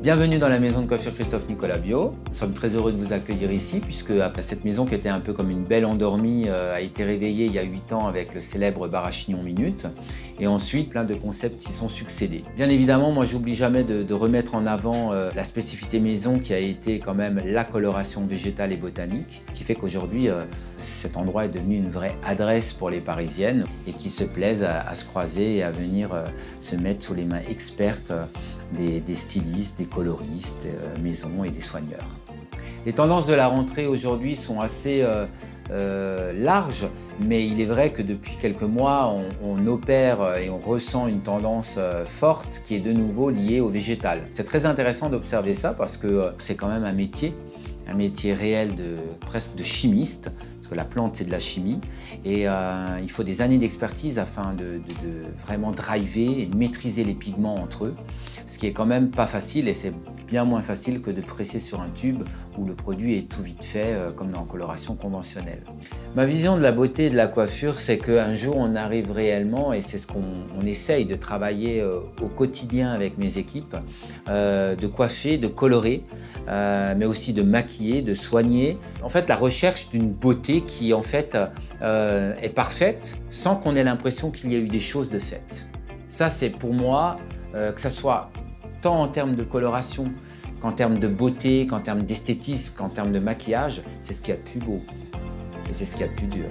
Bienvenue dans la maison de coiffure Christophe Nicolas Bio. Nous sommes très heureux de vous accueillir ici puisque après cette maison qui était un peu comme une belle endormie a été réveillée il y a 8 ans avec le célèbre bar à chignon minute et ensuite plein de concepts s'y sont succédés. Bien évidemment, moi j'oublie jamais de remettre en avant la spécificité maison qui a été quand même la coloration végétale et botanique qui fait qu'aujourd'hui cet endroit est devenu une vraie adresse pour les Parisiennes et qui se plaisent à se croiser et à venir se mettre sous les mains expertes des stylistes, des coloristes, maison et des soigneurs. Les tendances de la rentrée aujourd'hui sont assez larges, mais il est vrai que depuis quelques mois, on opère et on ressent une tendance forte qui est de nouveau liée au végétal. C'est très intéressant d'observer ça parce que c'est quand même un métier réel presque de chimiste, parce que la plante c'est de la chimie, et il faut des années d'expertise afin de vraiment driver et de maîtriser les pigments entre eux, ce qui est quand même pas facile et c'est bien moins facile que de presser sur un tube où le produit est tout vite fait comme dans la coloration conventionnelle. Ma vision de la beauté et de la coiffure, c'est qu'un jour on arrive réellement, et c'est ce qu'on essaye de travailler au quotidien avec mes équipes, de coiffer, de colorer, mais aussi de maquiller, de soigner. En fait, la recherche d'une beauté qui en fait est parfaite sans qu'on ait l'impression qu'il y a eu des choses de faites. Ça, c'est pour moi, que ça soit tant en termes de coloration qu'en termes de beauté, qu'en termes d'esthétisme, qu'en termes de maquillage, c'est ce qu'il y a de plus beau et c'est ce qu'il y a de plus dur.